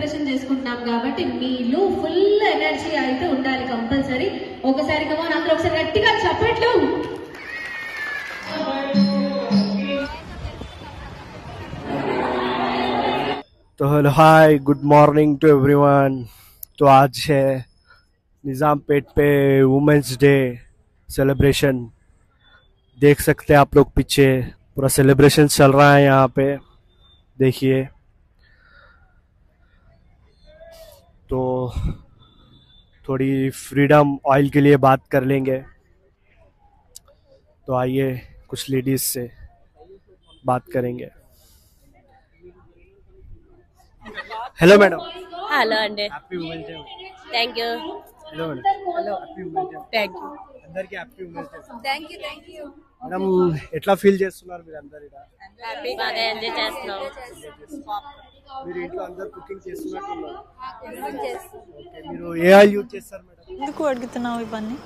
Celebration చేసుకుంటున్నాం కాబట్టి మీలో ఫుల్ ఎనర్జీ అయితే ఉండాలి కంపల్సరీ. ఒకసారి కమోన్ అందరూ ఒకసారి గట్టిగా చప్పట్లు. तो hello hi good morning to everyone. तो आज है निज़ामपेट पे वुमेंस डे सेलिब्रेशन। देख सकते हैं आप लोग पीछे पूरा सेलिब्रेशन चल रहा है यहाँ पे, देखिए। तो थोड़ी फ्रीडम ऑयल के लिए बात कर लेंगे। तो आइए कुछ लेडीज से बात करेंगे। Hello madam. హలో అండి. Happy women's day. Thank you. Hello madam. Hello happy women's day. Thank you. అందరికీ happy women's day. Thank you. Thank you. Madam ఎట్లా ఫీల్ చేస్తున్నారు మీరు అందరు ఇక్కడ? బాగా ఎంజాయ్ చేస్తున్నాం. మీరు ఇంట్లో అందరు కుకింగ్ చేస్తున్నట్టున్నారు. ఓకే, మీరు ఏ ఆయిల్ యూజ్ చేస్తారు మేడం? ఎందుకు అడుగుతున్నావు ఇవన్నీ?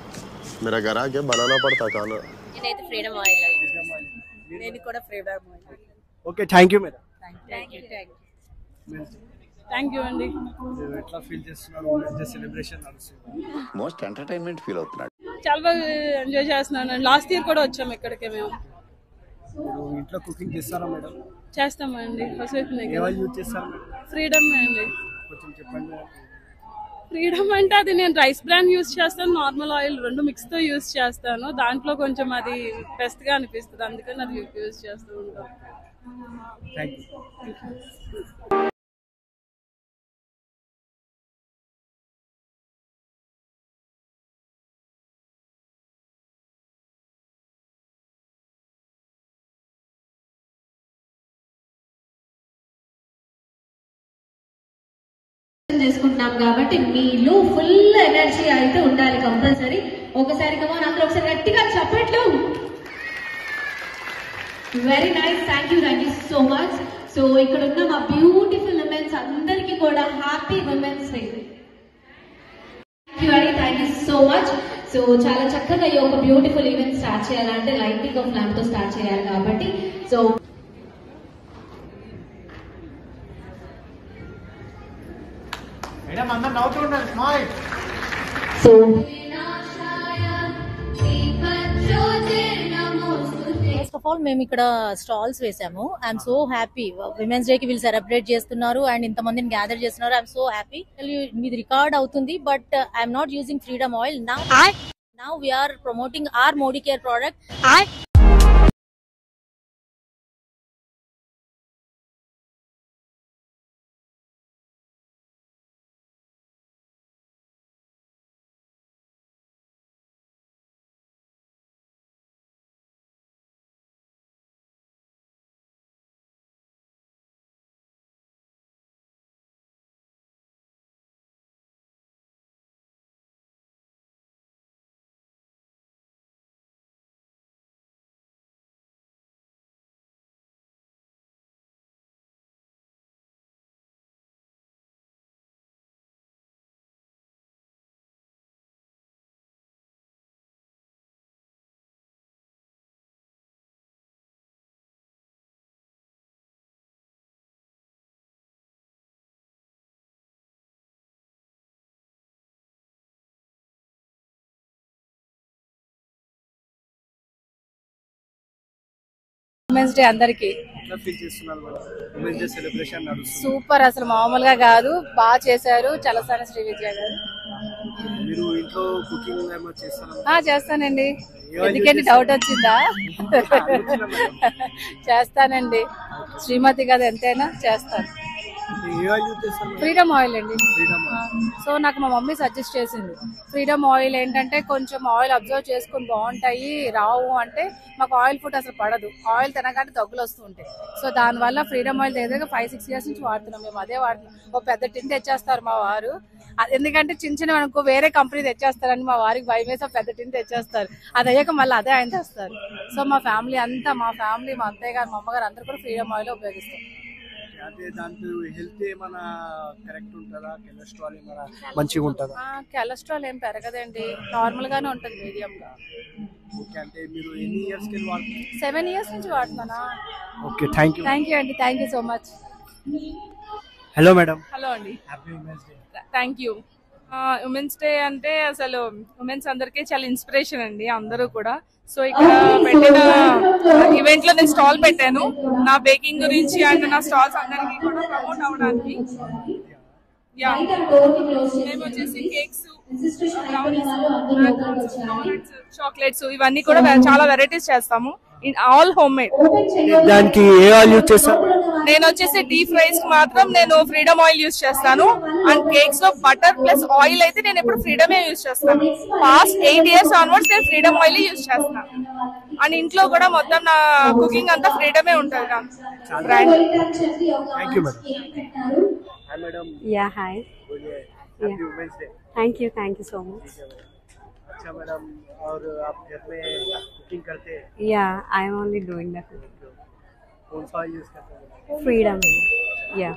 मेरा घर आके बनाना पड़ता खाना। నేనైతే ఫ్రీడమ్ ఆయిల్. నేను కూడా freedom oil. Okay, thank you madam. Thank you. Thank you అండి. మీరు ఎట్లా ఫీల్ చేస్తున్నారు? ఉమెన్స్ డే సెలబ్రేషన్ నడుస్తుంది, మోస్ట్ ఎంటర్టైన్మెంట్ ఫీల్ అవుతున్నాడు। చాలా బాగా ఎంజాయ్ చేస్తున్నాను. లాస్ట్ ఇయర్ కూడా వచ్చాము ఇక్కడికి. మేము మీరు ఇంట్లో కుకింగ్ చేస్తారా మేడం? చేస్తామండి. ఏ ఆయిల్ యూజ్ చేస్తారు మేడం? ఫ్రీడమ్ అండి. కొంచెం చెప్పండి మేడం। ఫ్రీడమ్ అంటే అది నేను రైస్ బ్రాండ్ యూజ్ చేస్తాను, నార్మల్ ఆయిల్ రెండు మిక్స్ తో యూజ్ చేస్తాను. దాంట్లో కొంచెం అది బెస్ట్ గా అనిపిస్తుంది, అందుకని అది యూజ్ చేస్తూ ఉంటాను. Thank you. చేసుకుంటున్నాం కాబట్టి మీలో ఫుల్ ఎనర్జీ అయితే ఉండాలి కంపల్సరీ. ఒకసారి కమోన్ అందరూ ఒకసారి గట్టిగా చప్పట్లు. Very nice, thank you so much. So ఇక్కడ ఉన్న మా బ్యూటిఫుల్ ఉమెన్స్ అందరికీ కూడా happy women's day. Thank you so much. So చాలా చక్కగా ఈ ఒక బ్యూటిఫుల్ ఈవెంట్ స్టార్ట్ చేయాలంటే లైటింగ్ ఆఫ్ ల్యాంప్ తో స్టార్ట్ చేయాలి కాబట్టి సో ఫస్ట్ ఆఫ్ ఆల్ మేము ఇక్కడ స్టాల్స్ వేసాము. I'm so happy. Women's day కి వీళ్ళు సెలబ్రేట్ చేస్తున్నారు అండ్ ఇంతమందిని గ్యాదర్ చేస్తున్నారు. I'm so happy. మీది రికార్డ్ అవుతుంది but I'm not using Freedom oil. Now we're promoting our Modicare product. Women's day అందరికి ఎట్లా ఫీల్ చేస్తున్నారు మేడం? ఉమెన్స్ డే సెలబ్రేషన్ నడుస్తుంది, సూపర్. అసలు మామూలుగా కాదు, బాగా చేశారు చలసాని శ్రీ విజయ గారు. మీరు ఇంట్లో కుకింగ్ ఏమో చేస్తారా? చేస్తానండి. ఎందుకంటే డౌట్ వచ్చిందా? చేస్తానండి. శ్రీమతి కదా, ఎంతైనా చేస్తాను. ఫ్రీడమ్ ఆయిల్ అండి. సో నాకు మా మమ్మీ సజెస్ట్ చేసింది. ఫ్రీడమ్ ఆయిల్ ఏంటంటే కొంచెం ఆయిల్ అబ్జర్వ్ చేసుకుని బాగుంటాయి, రావు అంటే మాకు ఆయిల్ ఫుడ్ అసలు పడదు. ఆయిల్ తినగానే దగ్గులు వస్తూ ఉంటాయి. సో దానివల్ల ఫ్రీడమ్ ఆయిల్ దగ్గర 5-6 years నుంచి వాడుతున్నాం. మేము అదే వాడుతున్నాం. ఒక పెద్ద టిన్ తెచ్చేస్తారు మా వారు. ఎందుకంటే చిన్న చిన్న అనుకో వేరే కంపెనీ తెచ్చేస్తారని మా వారికి భయం వేసి పెద్ద టిన్ తెచ్చేస్తారు. అది అయ్యాక మళ్ళీ అదే ఆయన తెస్తారు. సో మా ఫ్యామిలీ అంతా, మా అత్తయ్య గారు, మా అమ్మగారు అందరూ కూడా ఫ్రీడమ్ ఆయిల్ ఉపయోగిస్తారు. కొలెస్ట్రాల్ ఏం పెరగదండి, నార్మల్ గానే ఉంటది, మీడియం గా. 7 years నుంచి వాడుతున్నానా? ఓకే, థ్యాంక్ యూ అండి. Thank you so much. Hello madam. Hello అండి. Happy women's day. Thank you. Women's day అంటే అసలు ఉమెన్స్ అందరికీ చాలా ఇన్స్పిరేషన్ అండి, అందరూ కూడా. సో ఇక్కడ పెట్టిన ఈవెంట్ లో నేను స్టాల్ పెట్టాను నా బేకింగ్ గురించి అండ్ నా స్టాల్స్ అందరికీ కూడా ప్రమోట్ అవడానికి. మేము వచ్చేసి కేక్స్, చాక్లెట్స్ ఇవన్నీ కూడా చాలా వెరైటీస్ చేస్తాము, ఆల్ హోమ్ మేడ్. దానికి ఏ ఆయిల్ యూజ్ చేస్తారు? నేను వచ్చేసి డీప్ ఫ్రైస్ మాత్రం నేను ఫ్రీడమ్ ఆయిల్ యూజ్ చేస్తాను. అండ్ కేక్స్ లో బటర్ ప్లస్ ఆయిల్ అయితే నేను ఎప్పుడు ఫ్రీడమే యూజ్ చేస్తాను. పాస్ట్ 8 years ఆన్వర్డ్స్ నేను ఫ్రీడమ్ ఆయిల్ యూజ్ చేస్తాను. అండ్ ఇంట్లో కూడా మొత్తం నా కుకింగ్ అంతా ఫ్రీడమే ఉంటుంది నా brand. Thank you madam. Hi madam. Yeah, hi. Happy women's day. Thank you so much. अच्छा मैडम, और आप घर में कुकिंग करते हैं? Yeah, I'm only doing that. कौन सा ऑयल यूज करते हैं? Freedom. Yeah.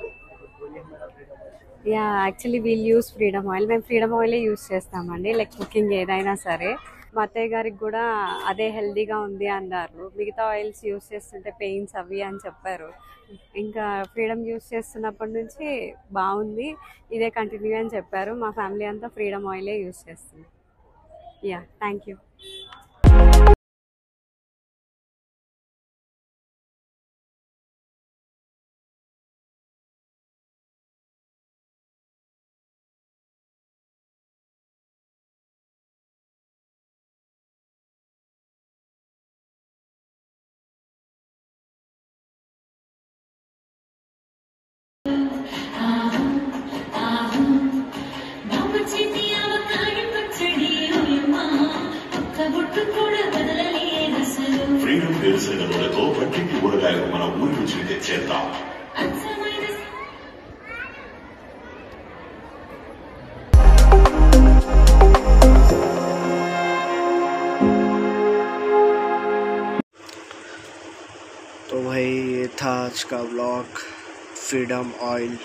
Yeah, actually we'll use freedom oil. మేము ఫ్రీడమ్ ఆయిల్ యూస్ చేస్తామండి, లైక్ కుకింగ్ ఏదైనా సరే. మా అత్తయ్య గారికి కూడా అదే హెల్దీగా ఉంది అన్నారు. మిగతా ఆయిల్స్ యూస్ చేస్తుంటే పెయిన్స్ అవి అని చెప్పారు. ఇంకా ఫ్రీడమ్ యూస్ చేస్తున్నప్పటి నుంచి బాగుంది, ఇదే కంటిన్యూ అని చెప్పారు. మా ఫ్యామిలీ అంతా ఫ్రీడమ్ ఆయిలే యూస్ చేస్తుంది. Yeah, thank you. ఫ్రీడమ్ వేరుశనగలతో పట్టింటి ఊరగాయలు మన ఊరి నుంచి తెచ్చేద్దాం. तो भाई ये था आज का व्लॉग फ्रीडम ऑयल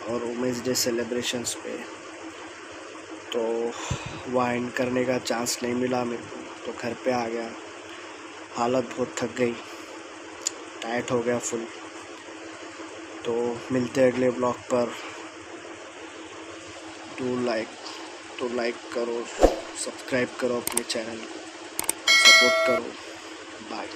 और वुमेंस डे सेलिब्रेशंस पे. तो वाइन करने का चांस नहीं मिला मेरे को, तो घर पे आ गया. हालत बहुत थक गई, टायर्ड हो गया फुल. तो मिलते हैं अगले ब्लॉग पर. तो लाइक करो, सब्सक्राइब करो अपने चैनल को, सपोर्ट करो. बाय.